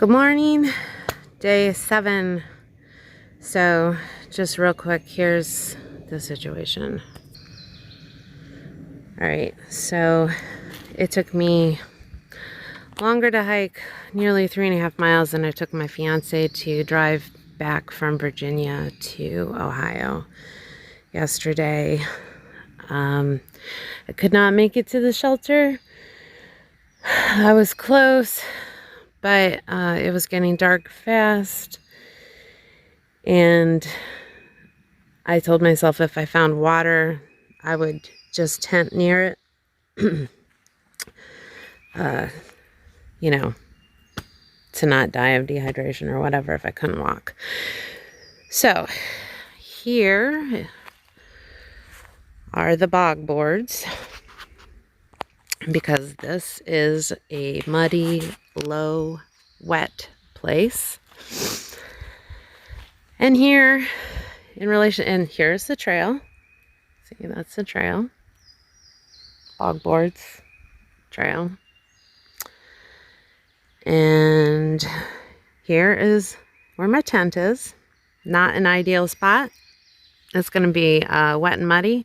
Good morning, day 7. So just real quick, here's the situation. All right, so it took me longer to hike, nearly 3.5 miles, than it took my fiance to drive back from Virginia to Ohio yesterday. I could not make it to the shelter. I was close, but it was getting dark fast, and I told myself if I found water, I would just tent near it, you know, to not die of dehydration or whatever if I couldn't walk. So here are the bog boards, because this is a muddy, low, wet place. And here, and here's the trail. See, that's the trail. Bog boards, trail. And here is where my tent is. Not an ideal spot. It's going to be wet and muddy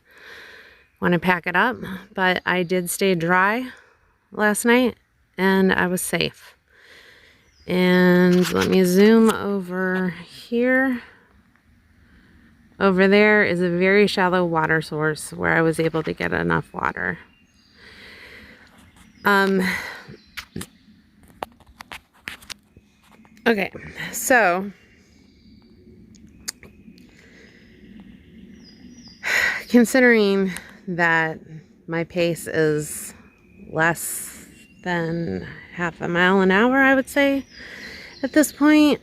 when I pack it up, but I did stay dry last night and I was safe. And let me zoom over here. Over there is a very shallow water source where I was able to get enough water. Okay, so considering that my pace is less than half a mile an hour, I would say at this point,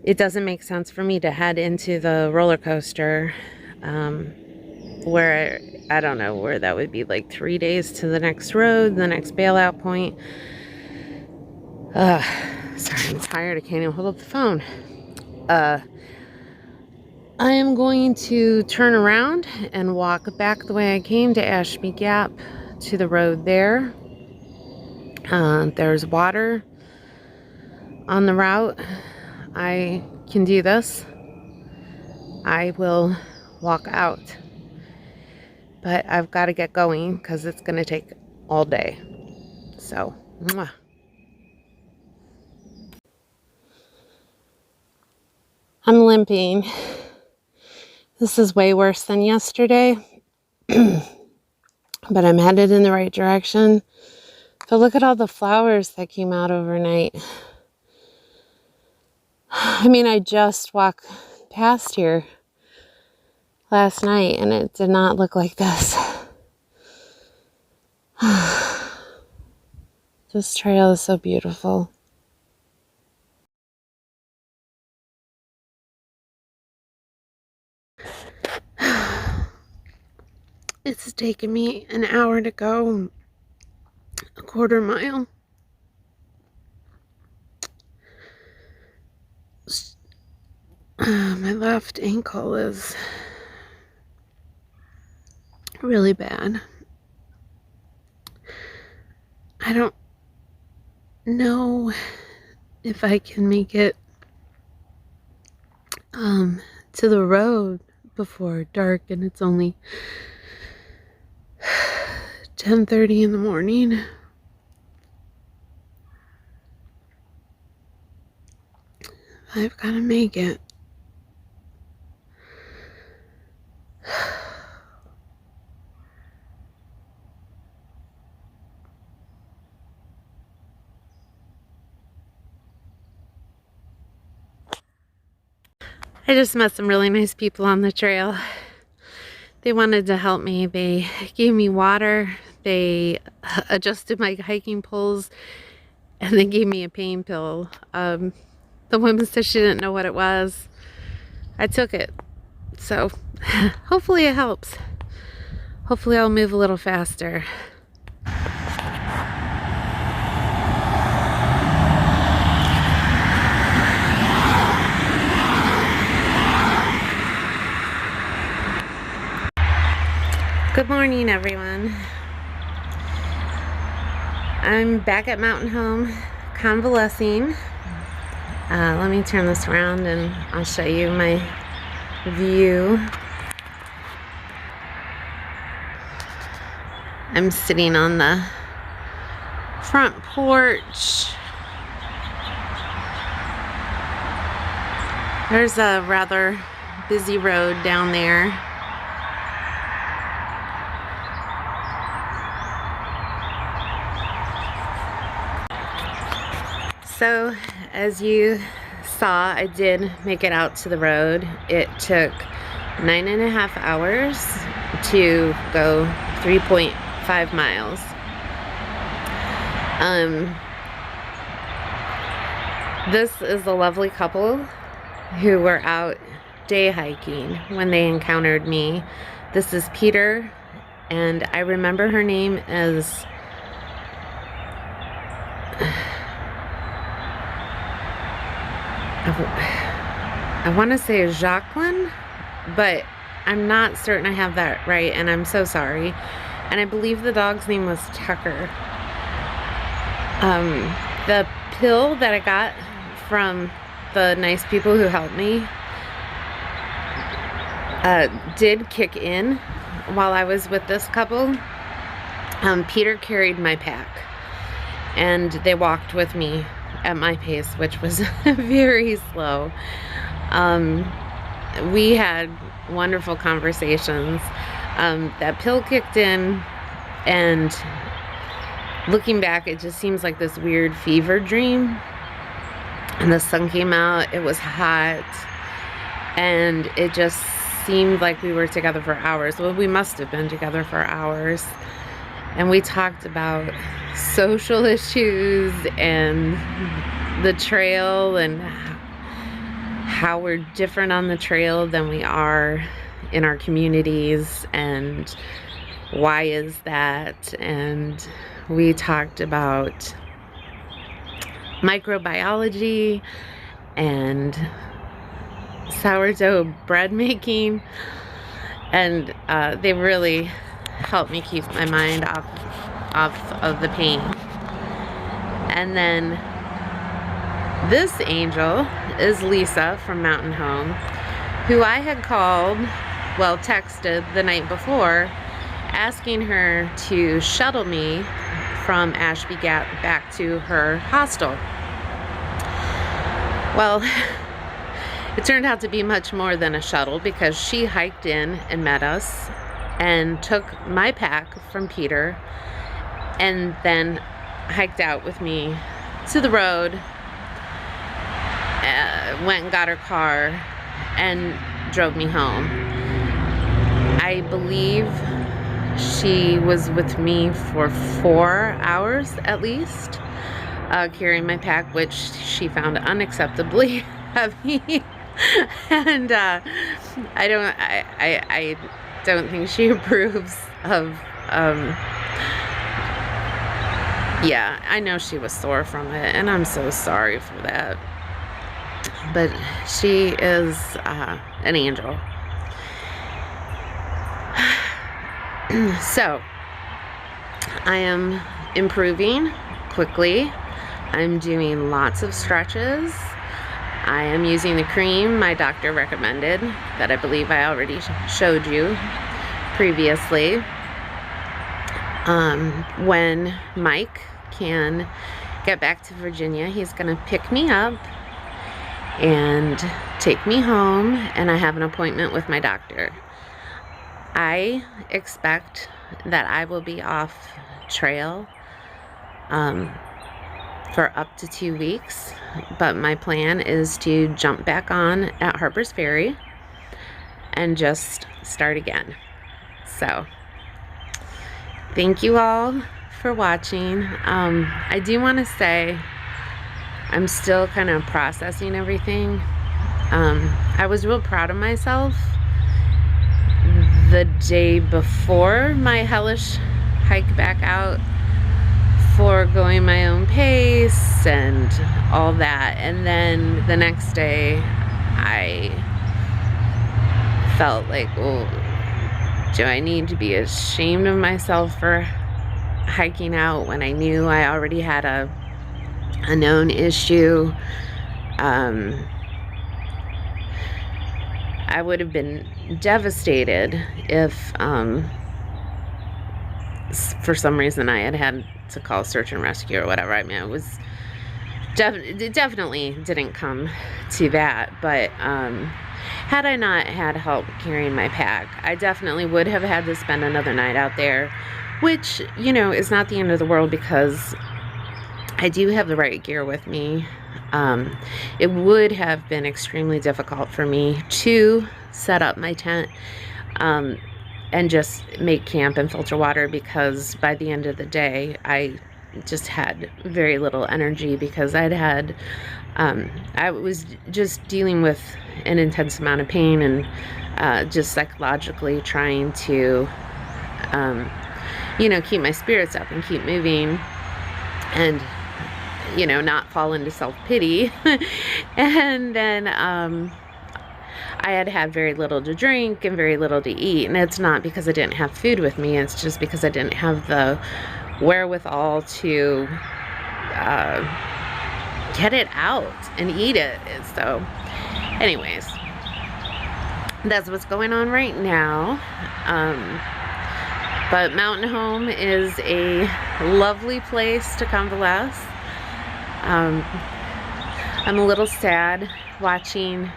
it doesn't make sense for me to head into the roller coaster, where I don't know where that would be, like 3 days to the next road, the next bailout point. Sorry, I'm tired. I can't even hold up the phone. I am going to turn around and walk back the way I came to Ashby Gap to the road there. There's water on the route. I can do this. I will walk out. But I've got to get going because it's going to take all day. So, mwah. I'm limping. This is way worse than yesterday, but I'm headed in the right direction. But look at all the flowers that came out overnight. I mean, I just walked past here last night and it did not look like this. This trail is so beautiful. It's taken me an hour to go a 1/4 mile. My left ankle is really bad. I don't know if I can make it to the road before dark, and it's only 10:30 in the morning. I've got to make it. I just met some really nice people on the trail. They wanted to help me. They gave me water. They adjusted my hiking poles, and they gave me a pain pill. The woman said she didn't know what it was. I took it. So hopefully it helps. Hopefully I'll move a little faster. Good morning, everyone. I'm back at Mountain Home, convalescing. Let me turn this around and I'll show you my view. I'm sitting on the front porch. There's a rather busy road down there. So, as you saw, I did make it out to the road. It took 9.5 hours to go 3.5 miles. This is a lovely couple who were out day hiking when they encountered me. This is Peter, and I remember her name as I want to say Jacqueline, but I'm not certain I have that right, and I'm so sorry. And I believe the dog's name was Tucker. The pill that I got from the nice people who helped me did kick in while I was with this couple. Peter carried my pack, and they walked with me at my pace, which was very slow. We had wonderful conversations. That pill kicked in, and looking back, it just seems like this weird fever dream. And the sun came out, it was hot, and it just seemed like we were together for hours. Well, we must have been together for hours. And we talked about social issues and the trail and how we're different on the trail than we are in our communities, and why is that. And we talked about microbiology and sourdough bread making, and they really helped me keep my mind off of the pain. And then this angel is Lisa from Mountain Home, who I had called, well, texted the night before, asking her to shuttle me from Ashby Gap back to her hostel. Well, it turned out to be much more than a shuttle, because she hiked in and met us and took my pack from Peter, and then hiked out with me to the road, went and got her car, and drove me home. I believe she was with me for 4 hours at least, carrying my pack, which she found unacceptably heavy. And I don't think she approves of, yeah, I know she was sore from it, and I'm so sorry for that. But she is an angel. So, I am improving quickly. I'm doing lots of stretches. I am using the cream my doctor recommended, that I believe I already showed you previously. When Mike can get back to Virginia, he's gonna pick me up and take me home, and I have an appointment with my doctor. I expect that I will be off trail for up to 2 weeks, but my plan is to jump back on at Harper's Ferry and just start again. So, thank you all for watching. I do want to say I'm still kind of processing everything. I was real proud of myself the day before my hellish hike back out, for going my own pace and all that. And then the next day I felt like, well, do I need to be ashamed of myself for hiking out when I knew I already had a a known issue. I would have been devastated if for some reason I had to call search and rescue or whatever. I mean, it was it definitely didn't come to that, but had I not had help carrying my pack, I definitely would have had to spend another night out there, which, you know, is not the end of the world because I do have the right gear with me. It would have been extremely difficult for me to set up my tent and just make camp and filter water, because by the end of the day I just had very little energy, because I was just dealing with an intense amount of pain and just psychologically trying to you know, keep my spirits up and keep moving, and you know, not fall into self-pity. And then I had very little to drink and very little to eat, and it's not because I didn't have food with me, it's just because I didn't have the wherewithal to get it out and eat it. So anyways, that's what's going on right now. But Mountain Home is a lovely place to convalesce. I'm a little sad watching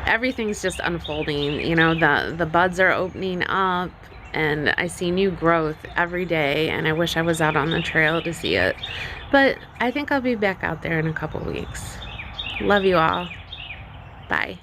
everything's just unfolding. You know, the buds are opening up and I see new growth every day, and I wish I was out on the trail to see it. But I think I'll be back out there in a couple weeks. Love you all. Bye.